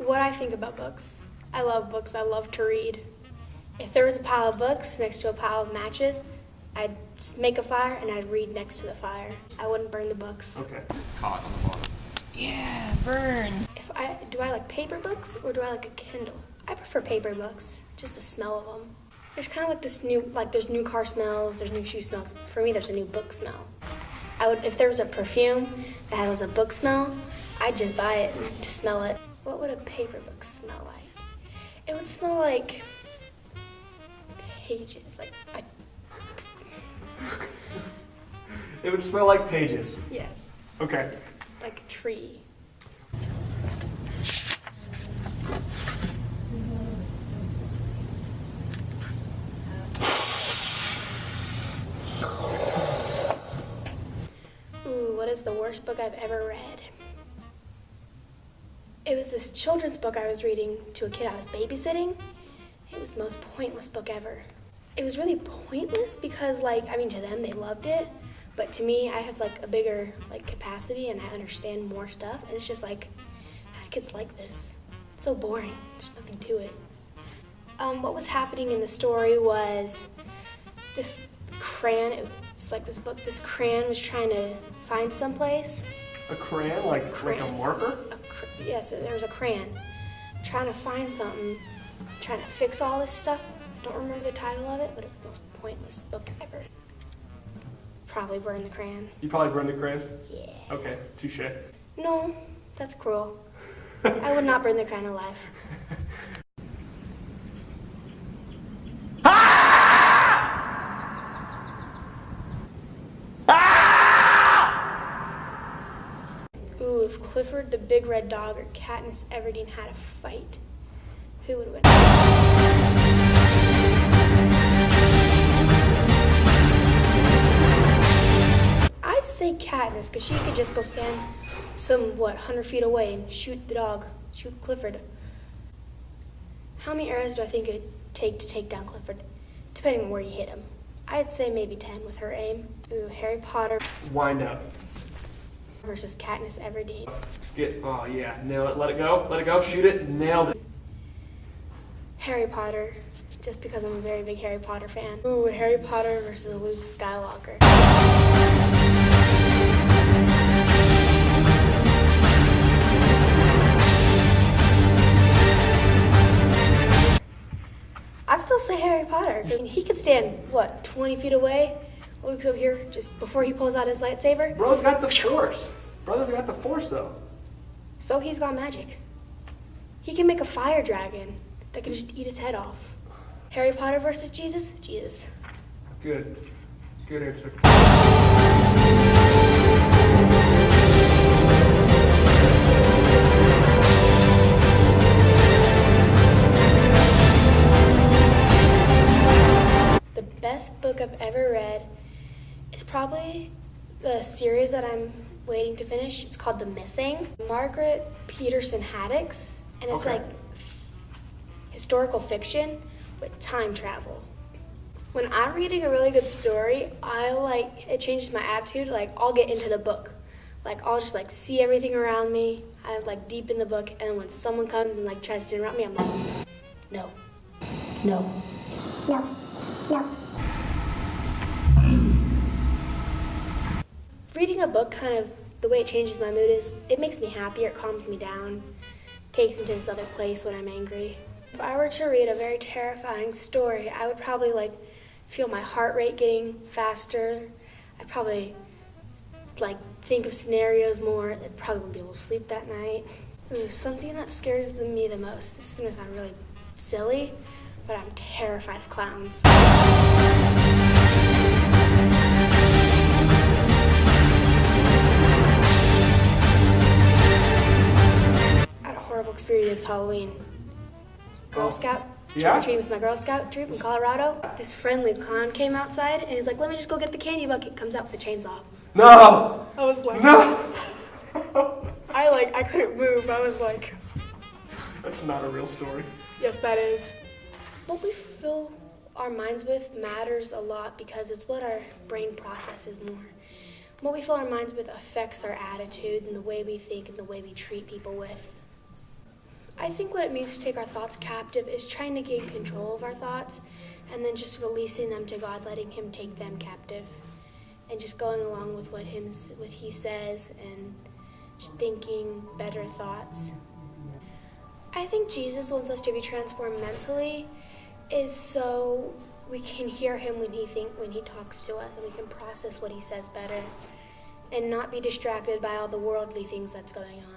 What I think about books. I love books. I love to read. If there was a pile of books next to a pile of matches, I'd just make a fire and I'd read next to the fire. I wouldn't burn the books. Okay. It's caught on the bottom. Yeah, burn. Do I like paper books or do I like a Kindle? I prefer paper books, just the smell of them. There's kind of like this new, there's new car smells, there's new shoe smells. For me, there's a new book smell. If there was a perfume that was a book smell, I'd just buy it to smell it. What would a paper book smell like? It would smell like pages, It would smell like pages. yes, Okay. like a tree. Ooh, what is the worst book I've ever read? It was this children's book I was reading to a kid I was babysitting. It was the most pointless book ever. It was really pointless because, to them, they loved it. But to me, I have, a bigger, capacity and I understand more stuff. And it's just how do kids like this? It's so boring. There's nothing to it. What was happening in the story was this crayon, it's like this book, this crayon was trying to find someplace. A crayon? Like a marker? Yes, there was a crayon. Trying to find something, trying to fix all this stuff. I don't remember the title of it, but it was the most pointless book ever. Probably burn the crayon. You probably burned the crayon? Yeah. Okay, touche. No, that's cruel. I would not burn the crayon alive. Ooh, if Clifford the Big Red Dog or Katniss Everdeen had a fight, who would win? I'd say Katniss, because she could just go stand 100 feet away and shoot the dog, shoot Clifford. How many arrows do I think it would take to take down Clifford, depending on where you hit him? I'd say maybe 10 with her aim. Ooh, Harry Potter Wind up. versus Katniss Everdeen. Oh yeah, nail it, let it go, shoot it, nailed it. Harry Potter, just because I'm a very big Harry Potter fan. Ooh, Harry Potter versus Luke Skywalker. I'd still say Harry Potter. He could stand, 20 feet away? Luke's over here just before he pulls out his lightsaber. Bro's got the force. Brother's got the force, though. So he's got magic. He can make a fire dragon that can just eat his head off. Harry Potter versus Jesus? Jesus. Good answer. The best book I've ever read is probably the series that I'm waiting to finish. It's called The Missing. Margaret Peterson Haddix, and it's Okay. historical fiction with time travel. When I'm reading a really good story, it changes my attitude. I'll get into the book. I'll just see everything around me. I'm deep in the book, and when someone comes and tries to interrupt me, I'm like, no, no, no, no. Reading a book, the way it changes my mood is, it makes me happier, it calms me down, takes me to this other place when I'm angry. If I were to read a very terrifying story, I would probably feel my heart rate getting faster. I'd probably think of scenarios more. I'd probably wouldn't be able to sleep that night. Ooh, something that scares me the most. This is gonna sound really silly, but I'm terrified of clowns. Experience Halloween. Girl Scout, trick-or-treating with my Girl Scout troop in Colorado. This friendly clown came outside and he's like, let me just go get the candy bucket. Comes out with a chainsaw. No! I was like, No! I couldn't move. I was like, That's not a real story. yes, that is. What we fill our minds with matters a lot because it's what our brain processes more. What we fill our minds with affects our attitude and the way we think and the way we treat people with. I think what it means to take our thoughts captive is trying to gain control of our thoughts and then just releasing them to God, letting Him take them captive, and just going along with what He says and just thinking better thoughts. I think Jesus wants us to be transformed mentally is so we can hear Him when He talks to us, and we can process what He says better and not be distracted by all the worldly things that's going on.